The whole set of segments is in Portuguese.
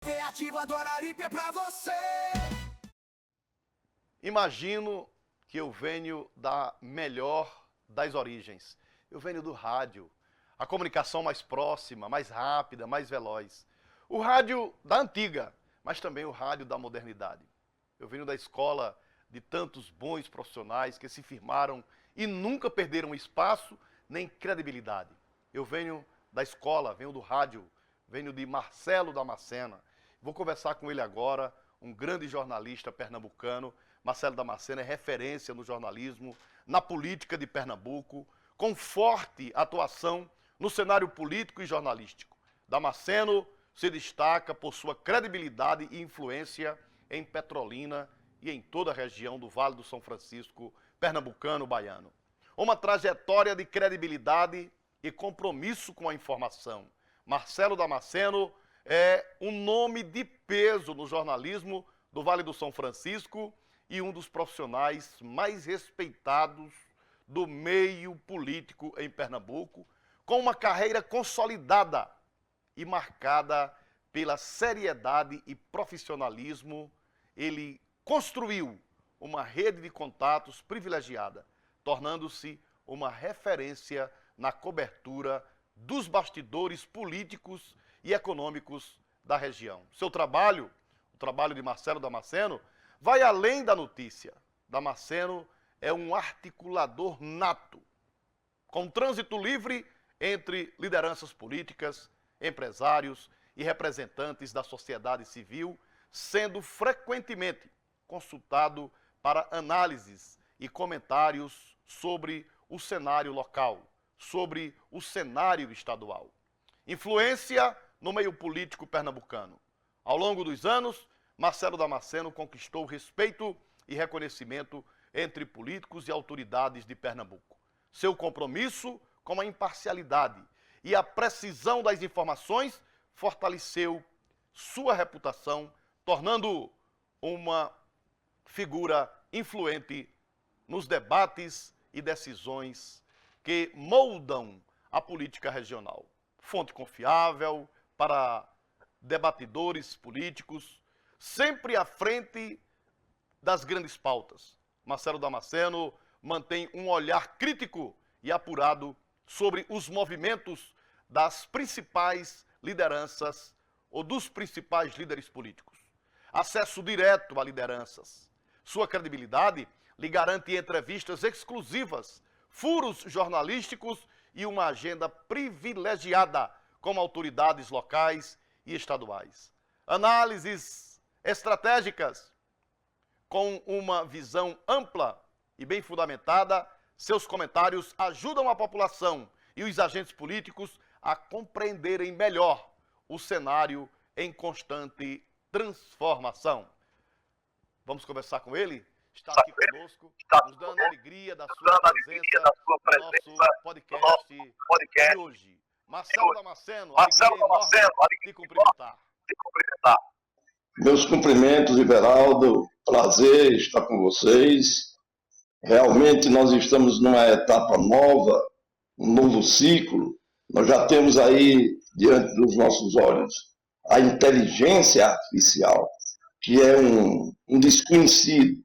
Ativa do Araripe é pra você. Imagino que eu venho da melhor das origens. Eu venho do rádio, a comunicação mais próxima, mais rápida, mais veloz. O rádio da antiga, mas também o rádio da modernidade. Eu venho da escola de tantos bons profissionais que se firmaram e nunca perderam espaço nem credibilidade. Eu venho da escola, venho do rádio, venho de Marcelo Damasceno. Vou conversar com ele agora, um grande jornalista pernambucano. Marcelo Damasceno é referência no jornalismo, na política de Pernambuco, com forte atuação no cenário político e jornalístico. Damasceno se destaca por sua credibilidade e influência em Petrolina e em toda a região do Vale do São Francisco, pernambucano-baiano. Uma trajetória de credibilidade e compromisso com a informação. Marcelo Damasceno é um nome de peso no jornalismo do Vale do São Francisco e um dos profissionais mais respeitados do meio político em Pernambuco, com uma carreira consolidada e marcada pela seriedade e profissionalismo. Ele construiu uma rede de contatos privilegiada, tornando-se uma referência na cobertura dos bastidores políticos e econômicos da região. Seu trabalho, o trabalho de Marcelo Damasceno, vai além da notícia. Damasceno é um articulador nato, com trânsito livre entre lideranças políticas, empresários e representantes da sociedade civil, sendo frequentemente consultado para análises e comentários sobre o cenário local, sobre o cenário estadual. Influência no meio político pernambucano. Ao longo dos anos, Marcelo Damasceno conquistou respeito e reconhecimento entre políticos e autoridades de Pernambuco. Seu compromisso com a imparcialidade e a precisão das informações fortaleceu sua reputação, tornando-o uma figura influente nos debates e decisões que moldam a política regional. Fonte confiável para debatidores políticos, sempre à frente das grandes pautas. Marcelo Damasceno mantém um olhar crítico e apurado sobre os movimentos das principais lideranças ou dos principais líderes políticos. Acesso direto a lideranças. Sua credibilidade lhe garante entrevistas exclusivas, furos jornalísticos e uma agenda privilegiada com autoridades locais e estaduais. Análises estratégicas com uma visão ampla e bem fundamentada. Seus comentários ajudam a população e os agentes políticos a compreenderem melhor o cenário em constante transformação. Vamos conversar com ele? Está aqui conosco, nos dando a alegria da sua presença no nosso podcast de hoje. Marcelo Damasceno, alegria enorme de cumprimentar. Meus cumprimentos, Iberaldo. Prazer estar com vocês. Realmente nós estamos numa etapa nova, um novo ciclo. Nós já temos aí, diante dos nossos olhos, a inteligência artificial, que é um desconhecido.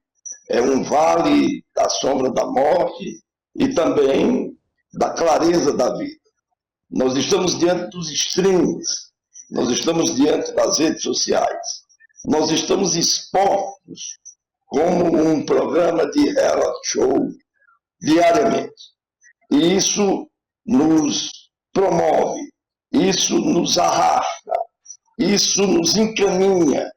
É um vale da sombra da morte e também da clareza da vida. Nós estamos diante dos streams, nós estamos diante das redes sociais, nós estamos expostos como um programa de reality show diariamente. E isso nos promove, isso nos arrasta, isso nos encaminha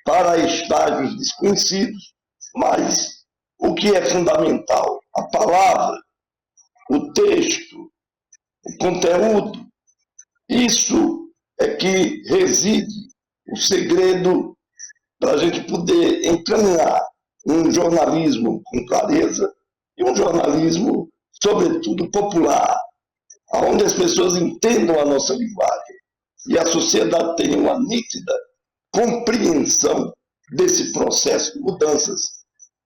para estágios desconhecidos, mas o que é fundamental? A palavra, o texto, o conteúdo. Isso é que reside o segredo para a gente poder encaminhar um jornalismo com clareza e um jornalismo, sobretudo, popular, onde as pessoas entendam a nossa linguagem e a sociedade tenha uma nítida compreensão desse processo de mudanças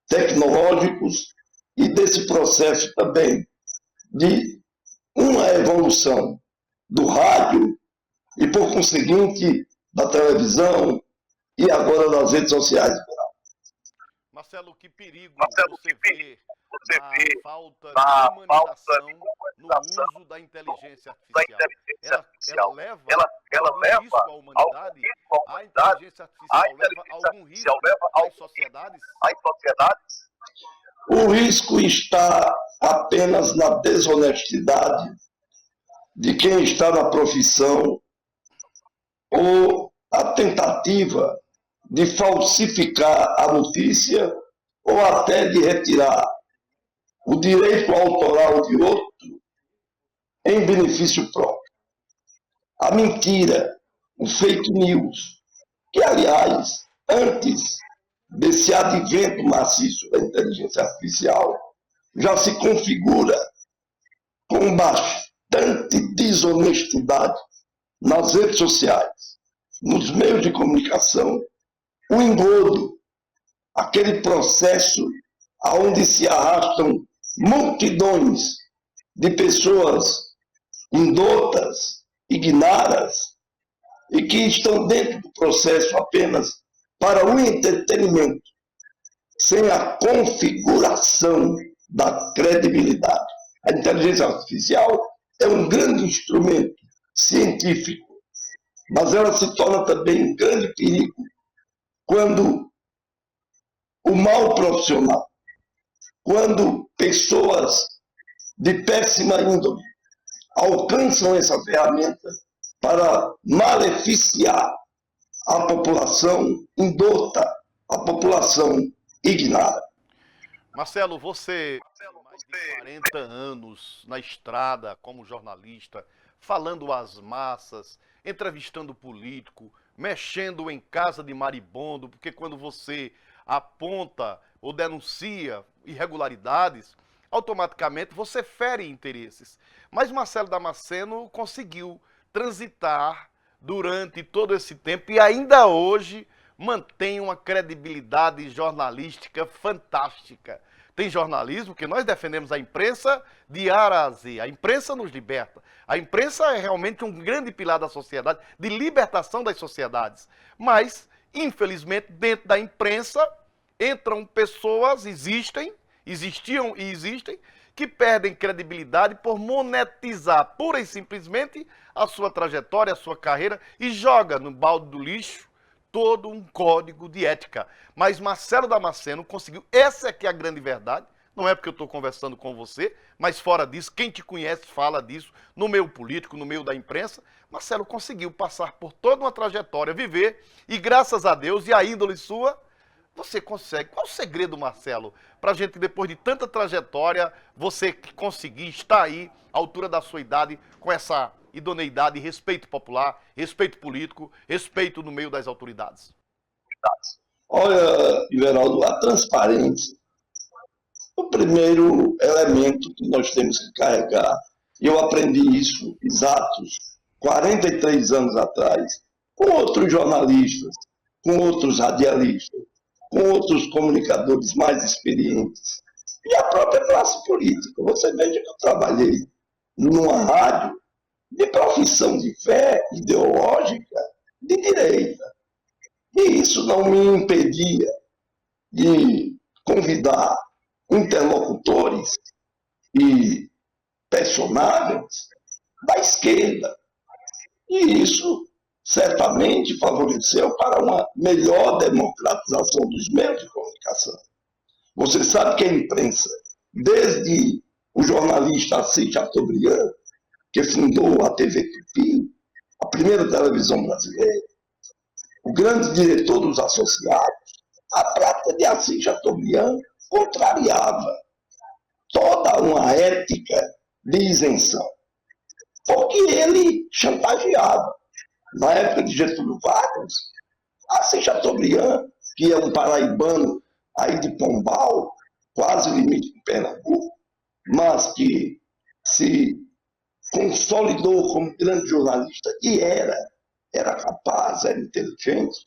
tecnológicos e desse processo também de uma evolução do rádio e, por conseguinte, da televisão, e agora nas redes sociais. Marcelo, que perigo você vê na falta de humanização no uso da inteligência artificial. Ela leva algum risco à humanidade? A inteligência artificial leva algum risco às sociedades? O risco está apenas na desonestidade de quem está na profissão ou a tentativa de falsificar a notícia ou até de retirar o direito autoral de outro em benefício próprio. A mentira, o fake news, que, aliás, antes desse advento maciço da inteligência artificial, já se configura com bastante desonestidade nas redes sociais, nos meios de comunicação, o engodo, aquele processo aonde se arrastam multidões de pessoas indotas, ignaras, e que estão dentro do processo apenas para o entretenimento, sem a configuração da credibilidade. A inteligência artificial é um grande instrumento científico, mas ela se torna também um grande perigo quando o mal profissional, quando pessoas de péssima índole alcançam essa ferramenta para maleficiar a população indota, a população ignara. Marcelo, você tem mais de 40 anos na estrada como jornalista, falando às massas, entrevistando político, mexendo em casa de maribondo, porque quando você aponta ou denuncia irregularidades, automaticamente você fere interesses. Mas Marcelo Damasceno conseguiu transitar durante todo esse tempo e ainda hoje mantém uma credibilidade jornalística fantástica. Tem jornalismo que nós defendemos a imprensa de A a Z. A imprensa nos liberta. A imprensa é realmente um grande pilar da sociedade, de libertação das sociedades. Mas, infelizmente, dentro da imprensa entram pessoas, existiam e existem, que perdem credibilidade por monetizar pura e simplesmente a sua trajetória, a sua carreira e joga no balde do lixo todo um código de ética. Mas Marcelo Damasceno conseguiu, essa aqui é a grande verdade, não é porque eu estou conversando com você, mas fora disso, quem te conhece fala disso, no meio político, no meio da imprensa, Marcelo conseguiu passar por toda uma trajetória, viver, e graças a Deus, e a índole sua, você consegue. Qual o segredo, Marcelo, para a gente, depois de tanta trajetória, você conseguir estar aí, à altura da sua idade, com essa idoneidade, respeito popular, respeito político, respeito no meio das autoridades? Olha, Iveraldo, a transparência, o primeiro elemento que nós temos que carregar, e eu aprendi isso exatos 43 anos atrás, com outros jornalistas, com outros radialistas, com outros comunicadores mais experientes, e a própria classe política. Você veja que eu trabalhei numa rádio de profissão de fé ideológica de direita. E isso não me impedia de convidar interlocutores e personagens da esquerda. E isso certamente favoreceu para uma melhor democratização dos meios de comunicação. Você sabe que a imprensa, desde o jornalista Assis Chateaubriand, que fundou a TV Tupi, a primeira televisão brasileira, o grande diretor dos associados, a prática de Assis Chateaubriand contrariava toda uma ética de isenção, porque ele chantageava. Na época de Getúlio Vargas, Assis Chateaubriand, que é um paraibano aí de Pombal, quase limite com Pernambuco, mas que se consolidou como grande jornalista e era capaz, era inteligente,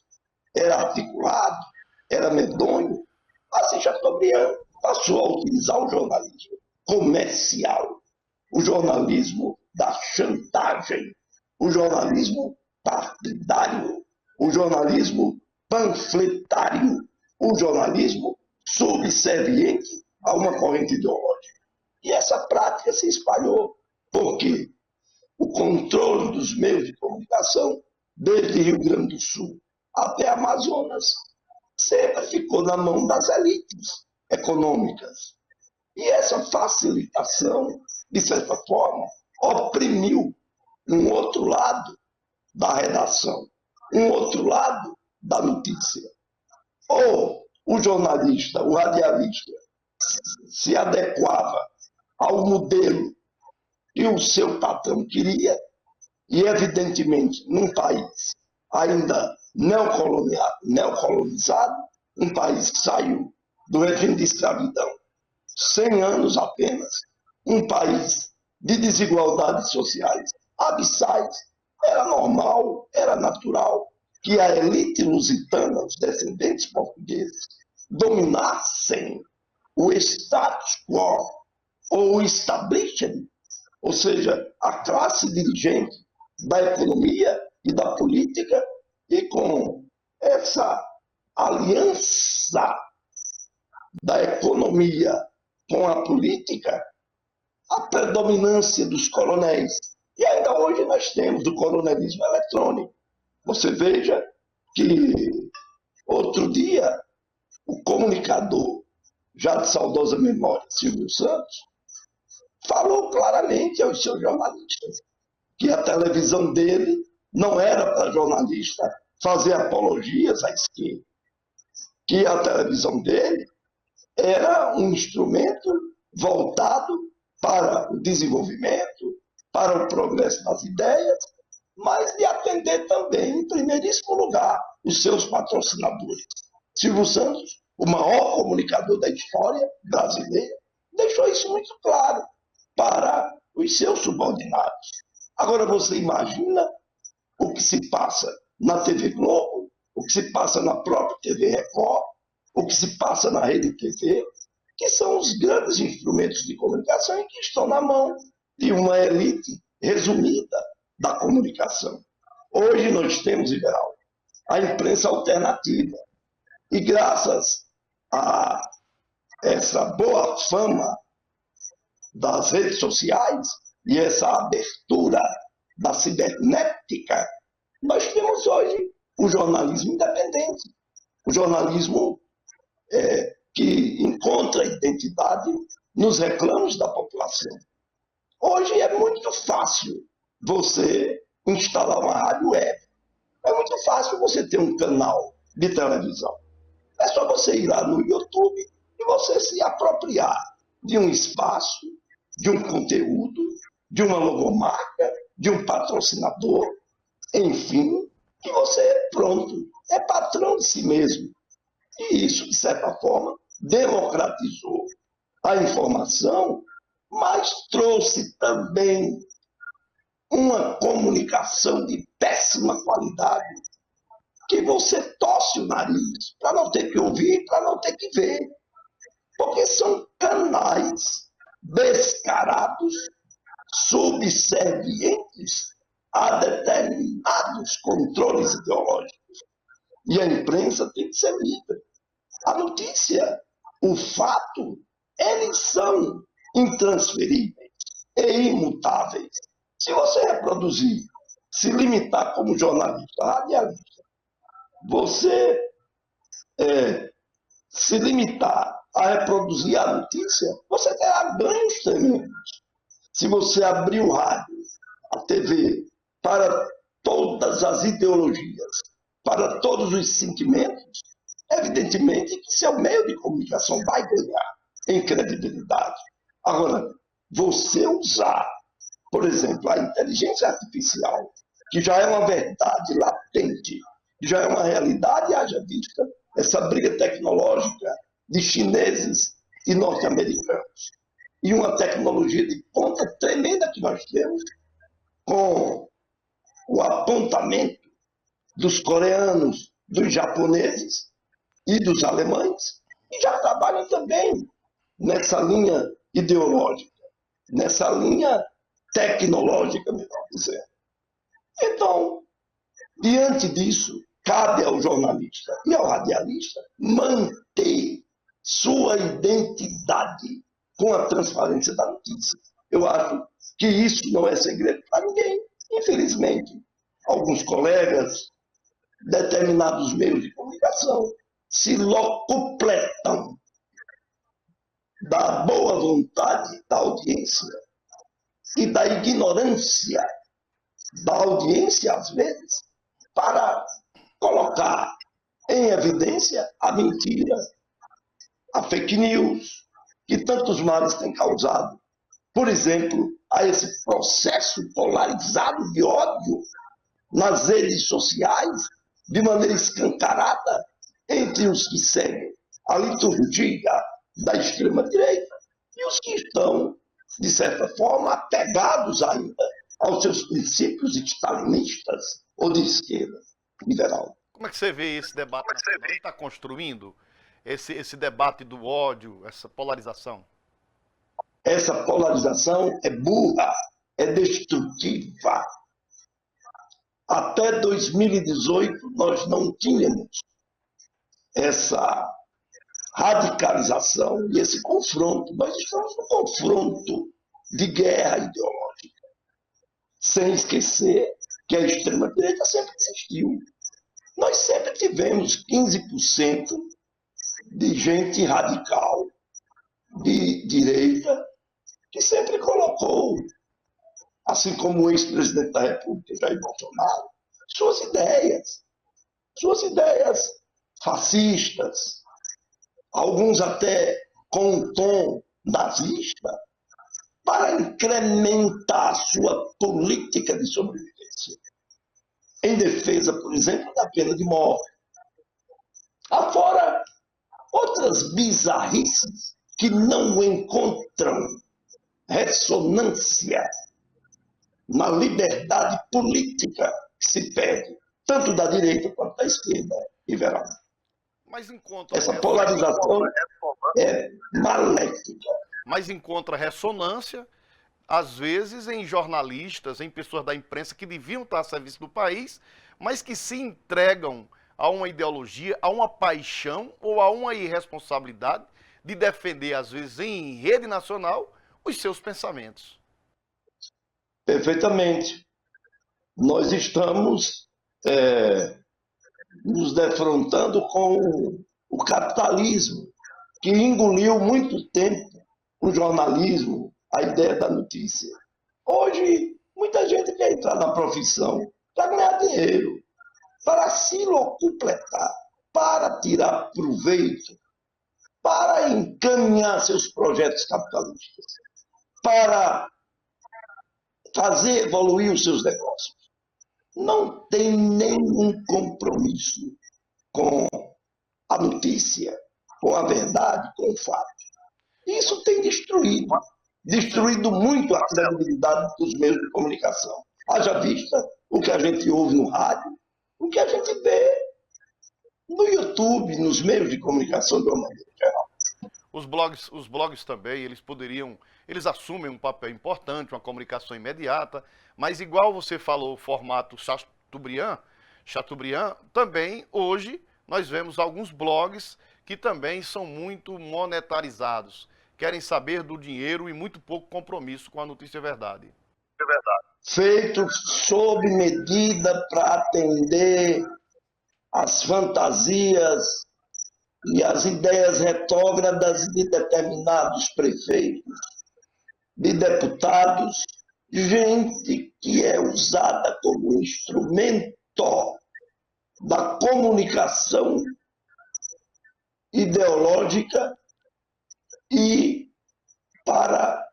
era articulado, era medonho. Assim, Chateaubriand passou a utilizar o jornalismo comercial, o jornalismo da chantagem, o jornalismo partidário, o jornalismo panfletário, o jornalismo subserviente a uma corrente ideológica. E essa prática se espalhou. Por quê? O controle dos meios de comunicação, desde Rio Grande do Sul até Amazonas, sempre ficou na mão das elites econômicas. E essa facilitação, de certa forma, oprimiu um outro lado da redação, um outro lado da notícia. Ou o jornalista, o radialista, se adequava ao modelo que o seu patrão queria, e evidentemente num país ainda neocolonizado, um país que saiu do regime de escravidão, 100 anos apenas, um país de desigualdades sociais abissais, era normal, era natural que a elite lusitana, os descendentes portugueses, dominassem o status quo ou o establishment, ou seja, a classe dirigente da economia e da política, e com essa aliança da economia com a política, a predominância dos coronéis. E ainda hoje nós temos o coronelismo eletrônico. Você veja que outro dia o comunicador, já de saudosa memória, Silvio Santos, falou claramente aos seus jornalistas que a televisão dele não era para jornalista fazer apologias à esquerda, que a televisão dele era um instrumento voltado para o desenvolvimento, para o progresso das ideias, mas de atender também, em primeiríssimo lugar, os seus patrocinadores. Silvio Santos, o maior comunicador da história brasileira, deixou isso muito claro para os seus subordinados. Agora você imagina o que se passa na TV Globo, o que se passa na própria TV Record, o que se passa na Rede TV, que são os grandes instrumentos de comunicação e que estão na mão de uma elite resumida da comunicação. Hoje nós temos, Iberaldo, a imprensa alternativa. E graças a essa boa fama das redes sociais e essa abertura da cibernética, nós temos hoje o jornalismo independente, o jornalismo que encontra identidade nos reclamos da população. Hoje é muito fácil você instalar uma rádio web, é muito fácil você ter um canal de televisão. É só você ir lá no YouTube e você se apropriar de um espaço, de um conteúdo, de uma logomarca, de um patrocinador, enfim, que você, pronto, é patrão de si mesmo. E isso, de certa forma, democratizou a informação, mas trouxe também uma comunicação de péssima qualidade, que você torce o nariz para não ter que ouvir, para não ter que ver. Porque são canais descarados, subservientes a determinados controles ideológicos. E a imprensa tem que ser livre. A notícia, o fato, eles são intransferíveis e imutáveis. Se você reproduzir, se limitar como jornalista, radialista, você se limitar a reproduzir a notícia, você terá ganhos tremendos. Se você abrir o rádio, a TV, para todas as ideologias, para todos os sentimentos, evidentemente que seu meio de comunicação vai ganhar em credibilidade. Agora, você usar, por exemplo, a inteligência artificial, que já é uma verdade latente, que já é uma realidade, haja vista essa briga tecnológica de chineses e norte-americanos. E uma tecnologia de ponta tremenda que nós temos, com o apontamento dos coreanos, dos japoneses e dos alemães, que já trabalham também nessa linha ideológica, nessa linha tecnológica, melhor dizendo. Então, diante disso, cabe ao jornalista e ao radialista manter sua identidade com a transparência da notícia. Eu acho que isso não é segredo para ninguém, infelizmente. Alguns colegas, determinados meios de comunicação, se locupletam da boa vontade da audiência e da ignorância da audiência, às vezes, para colocar em evidência a mentira, a fake news, que tantos males têm causado. Por exemplo, a esse processo polarizado de ódio nas redes sociais, de maneira escancarada, entre os que seguem a liturgia da extrema-direita e os que estão, de certa forma, apegados ainda aos seus princípios stalinistas ou de esquerda liberal. Como é que você vê esse debate nacional? Ele está construindo esse debate do ódio, essa polarização? Essa polarização é burra, é destrutiva. Até 2018, nós não tínhamos essa radicalização e esse confronto. Nós estamos num confronto de guerra ideológica, sem esquecer que a extrema-direita sempre existiu. Nós sempre tivemos 15% de gente radical, de direita, que sempre colocou, assim como o ex-presidente da República, Jair Bolsonaro, suas ideias fascistas, alguns até com um tom nazista, para incrementar a sua política de sobrevivência, em defesa, por exemplo, da pena de morte. Afora outras bizarrices que não encontram ressonância na liberdade política que se pede, tanto da direita quanto da esquerda, Everaldo. Mas encontra Essa polarização é maléfica. Mas encontra ressonância, às vezes, em jornalistas, em pessoas da imprensa que deviam estar a serviço do país, mas que se entregam a uma ideologia, a uma paixão ou a uma irresponsabilidade de defender, às vezes, em rede nacional, os seus pensamentos. Perfeitamente. Nós estamos nos defrontando com o capitalismo, que engoliu muito tempo o jornalismo, a ideia da notícia. Hoje, muita gente quer entrar na profissão para ganhar dinheiro, para se locupletar, para tirar proveito, para encaminhar seus projetos capitalistas, para fazer evoluir os seus negócios. Não tem nenhum compromisso com a notícia, com a verdade, com o fato. Isso tem destruído muito a credibilidade dos meios de comunicação. Haja vista o que a gente ouve no rádio, o que a gente vê no YouTube, nos meios de comunicação de uma maneira geral. Os blogs também, eles assumem um papel importante, uma comunicação imediata, mas igual você falou, o formato Chateaubriand, também hoje nós vemos alguns blogs que também são muito monetarizados, querem saber do dinheiro e muito pouco compromisso com a notícia verdade. É verdade. Feito sob medida para atender às fantasias e às ideias retrógradas de determinados prefeitos, de deputados, gente que é usada como instrumento da comunicação ideológica e para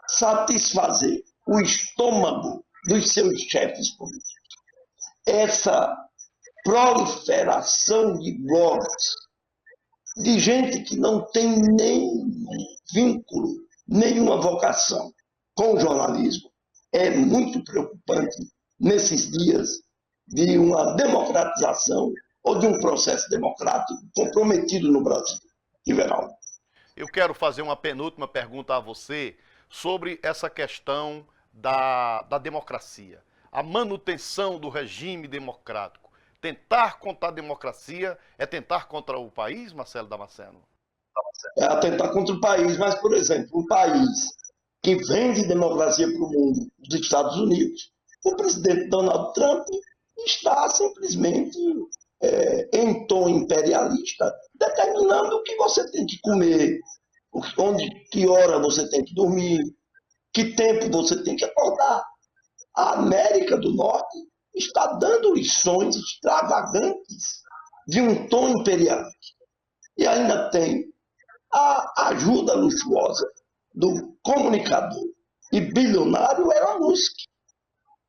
satisfazer o estômago dos seus chefes políticos. Essa proliferação de blogs, de gente que não tem nenhum vínculo, nenhuma vocação com o jornalismo, é muito preocupante nesses dias de uma democratização ou de um processo democrático comprometido no Brasil. Everaldo. Eu quero fazer uma penúltima pergunta a você sobre essa questão da democracia, a manutenção do regime democrático. Tentar contra a democracia é tentar contra o país, Marcelo Damasceno? É atentar contra o país, mas, por exemplo, um país que vende democracia para o mundo, os Estados Unidos, o presidente Donald Trump está simplesmente em tom imperialista, determinando o que você tem que comer, que hora você tem que dormir, que tempo você tem que acordar. A América do Norte está dando lições extravagantes de um tom imperialista. E ainda tem a ajuda luxuosa do comunicador e bilionário Elon Musk,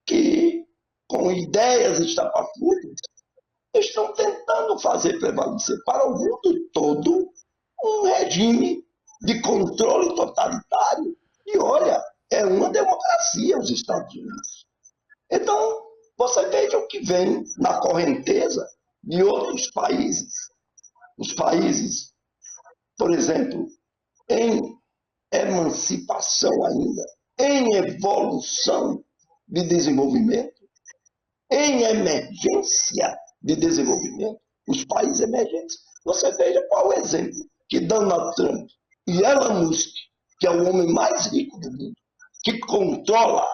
que, com ideias estapafúrdias, estão tentando fazer prevalecer para o mundo todo um regime de controle totalitário. E olha, é uma democracia os Estados Unidos. Então, você veja o que vem na correnteza de outros países. Os países, por exemplo, em emancipação ainda, em evolução de desenvolvimento, em emergência de desenvolvimento, os países emergentes. Você veja qual o exemplo que Donald Trump e Elon Musk, que é o homem mais rico do mundo, que controla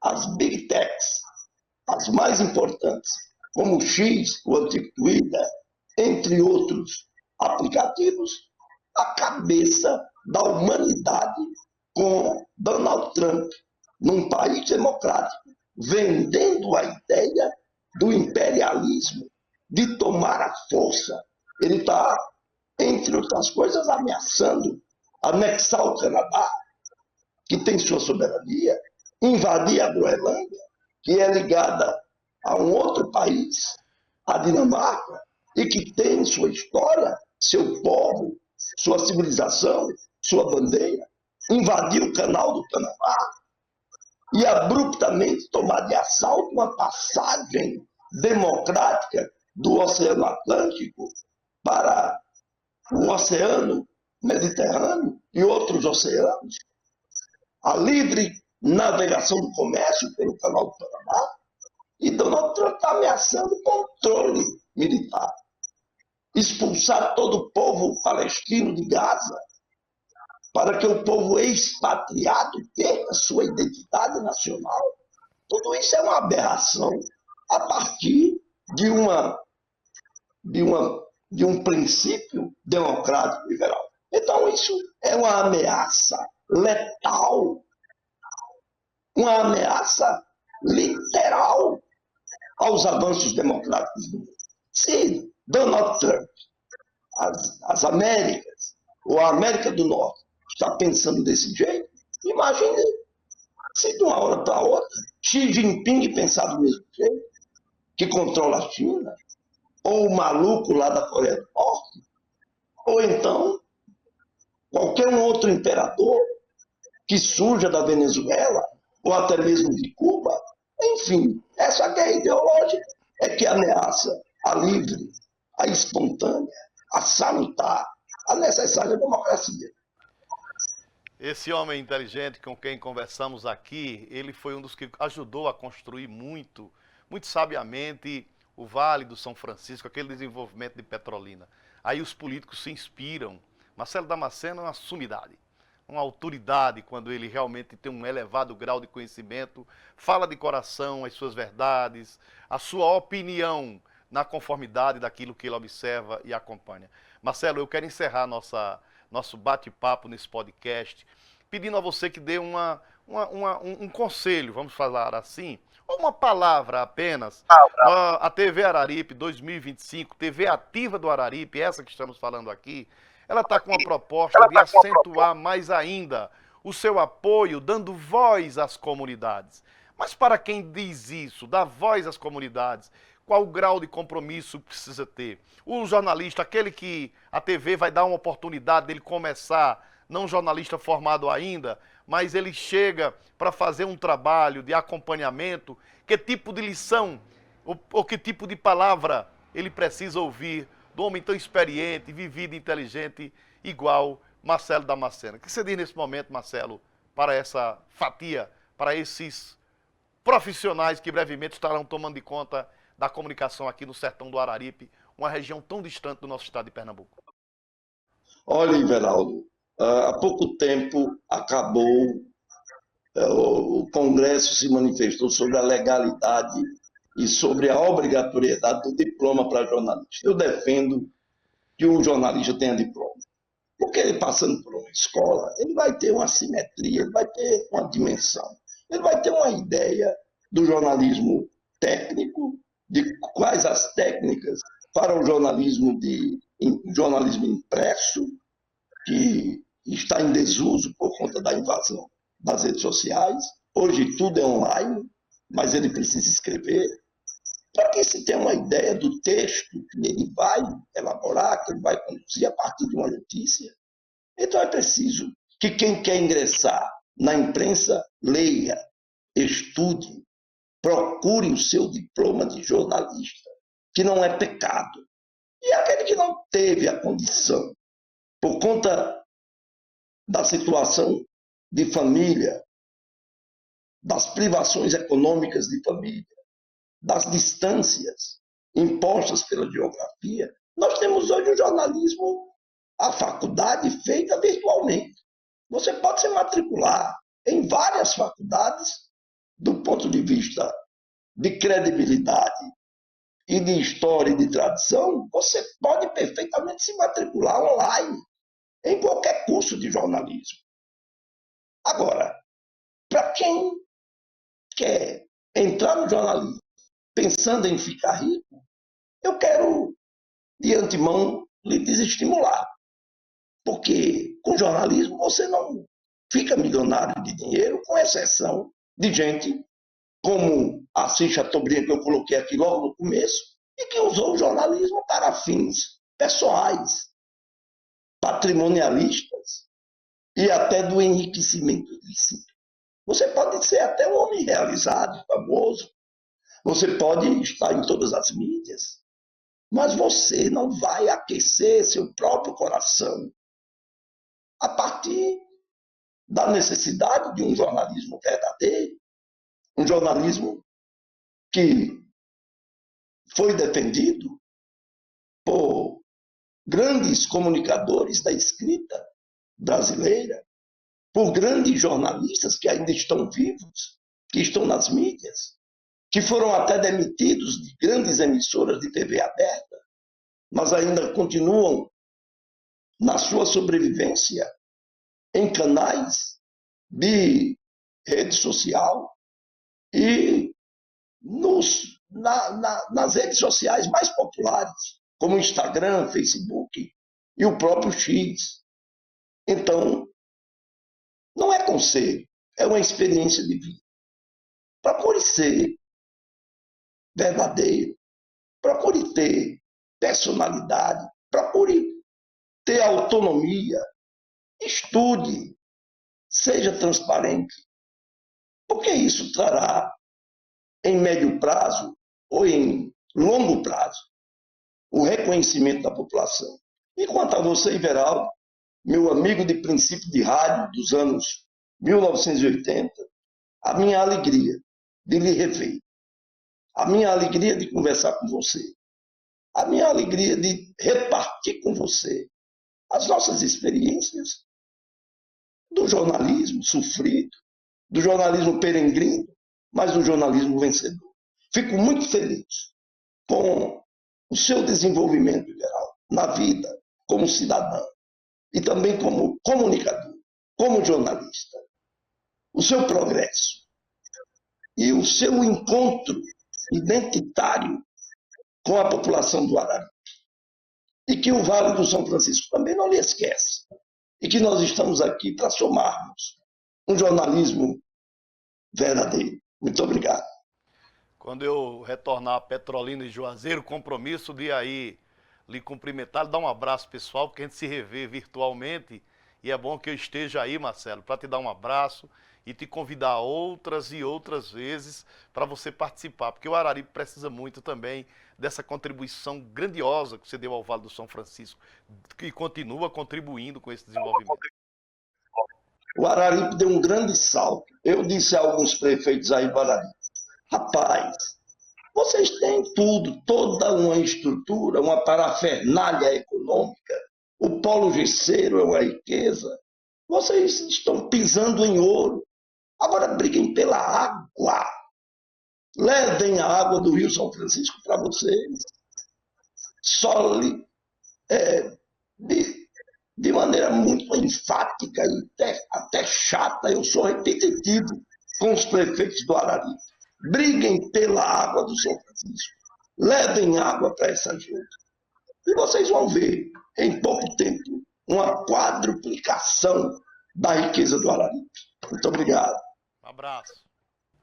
as big techs, as mais importantes, como o X, o antigo Twitter, entre outros aplicativos, a cabeça da humanidade com Donald Trump, num país democrático, vendendo a ideia do imperialismo, de tomar a força. Ele está, entre outras coisas, ameaçando anexar o Canadá, que tem sua soberania, invadir a Groenlândia, que é ligada a um outro país, a Dinamarca, e que tem sua história, seu povo, sua civilização, sua bandeira, invadir o canal do Panamá e abruptamente tomar de assalto uma passagem democrática do Oceano Atlântico para o Oceano Mediterrâneo e outros oceanos, a livre navegação do comércio pelo canal do Panamá, e Donald Trump está ameaçando controle militar, expulsar todo o povo palestino de Gaza, para que o povo expatriado perca sua identidade nacional. Tudo isso é uma aberração a partir de um princípio democrático liberal. Então, isso é uma ameaça letal, uma ameaça literal aos avanços democráticos do mundo. Se Donald Trump, as Américas, ou a América do Norte, está pensando desse jeito, imagine se de uma hora para outra Xi Jinping pensar do mesmo jeito, que controla a China, ou o maluco lá da Coreia do Norte, ou então qualquer um outro imperador que surja da Venezuela, ou até mesmo de Cuba. Enfim, essa guerra ideológica é que ameaça a livre, a espontânea, a salutar, a necessária democracia. Esse homem inteligente com quem conversamos aqui, ele foi um dos que ajudou a construir muito sabiamente o Vale do São Francisco, aquele desenvolvimento de Petrolina. Aí os políticos se inspiram. Marcelo Damasceno é uma sumidade, uma autoridade quando ele realmente tem um elevado grau de conhecimento, fala de coração as suas verdades, a sua opinião na conformidade daquilo que ele observa e acompanha. Marcelo, eu quero encerrar nosso bate-papo nesse podcast, pedindo a você que dê um conselho, vamos falar assim, ou uma palavra apenas. A TV Araripe 2025, TV ativa do Araripe, essa que estamos falando aqui, ela está com uma proposta de acentuar mais ainda o seu apoio, dando voz às comunidades. Mas para quem diz isso, dá voz às comunidades, qual o grau de compromisso precisa ter? O jornalista, aquele que a TV vai dar uma oportunidade dele começar, não jornalista formado ainda, mas ele chega para fazer um trabalho de acompanhamento, que tipo de lição ou que tipo de palavra ele precisa ouvir do homem tão experiente, vivido, inteligente, igual Marcelo Damasceno. O que você diz nesse momento, Marcelo, para essa fatia, para esses profissionais que brevemente estarão tomando de conta da comunicação aqui no sertão do Araripe, uma região tão distante do nosso estado de Pernambuco? Olha, Everaldo, há pouco tempo acabou, o Congresso se manifestou sobre a legalidade e sobre a obrigatoriedade do diploma para jornalista. Eu defendo que o jornalista tenha diploma. Porque ele passando por uma escola, ele vai ter uma simetria, ele vai ter uma dimensão, ele vai ter uma ideia do jornalismo técnico, de quais as técnicas para o jornalismo impresso, que está em desuso por conta da invasão das redes sociais. Hoje tudo é online, mas ele precisa escrever, para que se tenha uma ideia do texto que ele vai elaborar, que ele vai conduzir a partir de uma notícia. Então é preciso que quem quer ingressar na imprensa leia, estude, procure o seu diploma de jornalista, que não é pecado. E aquele que não teve a condição, por conta da situação de família, das privações econômicas de família, das distâncias impostas pela geografia, nós temos hoje um jornalismo, a faculdade feita virtualmente. Você pode se matricular em várias faculdades do ponto de vista de credibilidade e de história e de tradição, você pode perfeitamente se matricular online em qualquer curso de jornalismo. Agora, para quem quer entrar no jornalismo pensando em ficar rico, eu quero, de antemão, lhe desestimular. Porque com jornalismo você não fica milionário de dinheiro, com exceção de gente como Assis Chateaubriand, que eu coloquei aqui logo no começo, e que usou o jornalismo para fins pessoais, patrimonialistas e até do enriquecimento ilícito. Você pode ser até um homem realizado, famoso, você pode estar em todas as mídias, mas você não vai aquecer seu próprio coração a partir da necessidade de um jornalismo verdadeiro, um jornalismo que foi defendido por grandes comunicadores da escrita brasileira, por grandes jornalistas que ainda estão vivos, que estão nas mídias, que foram até demitidos de grandes emissoras de TV aberta, mas ainda continuam na sua sobrevivência em canais de rede social e nas redes sociais mais populares, como o Instagram, Facebook e o próprio X. Então, não é conselho, é uma experiência de vida. Procure ser verdadeiro, procure ter personalidade, procure ter autonomia, estude, seja transparente, porque isso trará, em médio prazo ou em longo prazo, o reconhecimento da população. E quanto a você, Everaldo, meu amigo de princípio de rádio dos anos 1980, a minha alegria de lhe rever, a minha alegria de conversar com você, a minha alegria de repartir com você as nossas experiências do jornalismo sofrido, do jornalismo peregrino, mas do jornalismo vencedor. Fico muito feliz com o seu desenvolvimento geral na vida, como cidadão e também como comunicador, como jornalista. O seu progresso e o seu encontro identitário com a população do Araripe. E que o Vale do São Francisco também não lhe esquece. E que nós estamos aqui para somarmos um jornalismo verdadeiro. Muito obrigado. Quando eu retornar a Petrolina e Juazeiro, compromisso de aí lhe cumprimentar, lhe dar um abraço pessoal, porque a gente se revê virtualmente e é bom que eu esteja aí, Marcelo, para te dar um abraço e te convidar outras e outras vezes para você participar, porque o Araripe precisa muito também dessa contribuição grandiosa que você deu ao Vale do São Francisco, que continua contribuindo com esse desenvolvimento. O Araripe deu um grande salto. Eu disse a alguns prefeitos aí do Araripe, rapaz, Vocês têm tudo, toda uma estrutura, uma parafernália econômica. O polo gesseiro é uma riqueza. Vocês estão pisando em ouro. Agora briguem pela água. Levem a água do Rio São Francisco para vocês. Só de maneira muito enfática e até chata, eu sou repetitivo com os prefeitos do Araripe. Briguem pela água do São Francisco. Levem água para essa gente. E vocês vão ver, em pouco tempo, uma quadruplicação da riqueza do Araripe. Muito obrigado. Um abraço.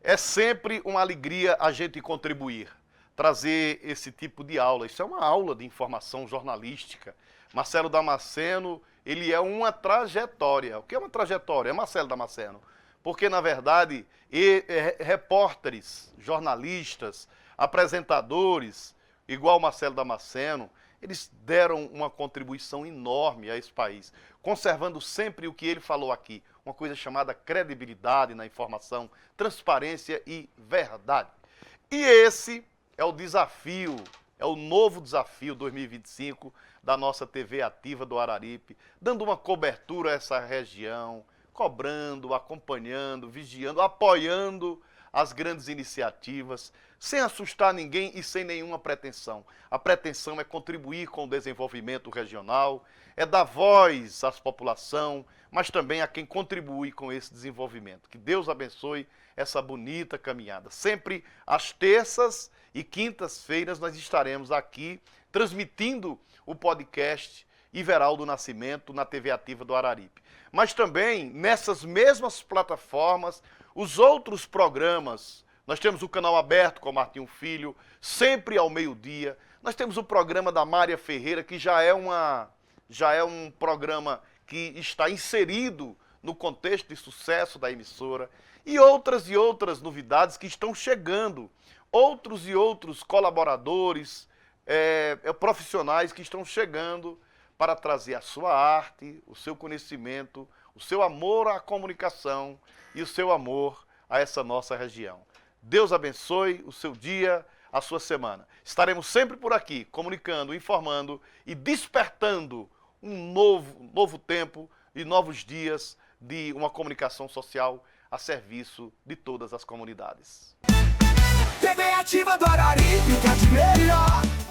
É sempre uma alegria a gente contribuir, trazer esse tipo de aula. Isso é uma aula de informação jornalística. Marcelo Damasceno, ele é uma trajetória. O que é uma trajetória? É Marcelo Damasceno. Porque, na verdade, repórteres, jornalistas, apresentadores, igual Marcelo Damasceno, eles deram uma contribuição enorme a esse país, conservando sempre o que ele falou aqui, uma coisa chamada credibilidade na informação, transparência e verdade. E esse é o desafio, é o novo desafio 2025 da nossa TV Ativa do Araripe, dando uma cobertura a essa região, cobrando, acompanhando, vigiando, apoiando as grandes iniciativas, sem assustar ninguém e sem nenhuma pretensão. A pretensão é contribuir com o desenvolvimento regional, é dar voz à população, mas também a quem contribui com esse desenvolvimento. Que Deus abençoe essa bonita caminhada. Sempre às terças e quintas-feiras nós estaremos aqui transmitindo o podcast Iveraldo Nascimento na TV Ativa do Araripe. Mas também nessas mesmas plataformas, os outros programas. Nós temos o canal aberto com o Martinho Filho, sempre ao meio-dia. Nós temos o programa da Mária Ferreira, que já é um programa que está inserido no contexto de sucesso da emissora. E outras novidades que estão chegando. Outros e outros colaboradores, profissionais que estão chegando para trazer a sua arte, o seu conhecimento, o seu amor à comunicação e o seu amor a essa nossa região. Deus abençoe o seu dia, a sua semana. Estaremos sempre por aqui, comunicando, informando e despertando um novo tempo e novos dias de uma comunicação social a serviço de todas as comunidades. TV Ativa do Araripe, o que há de melhor.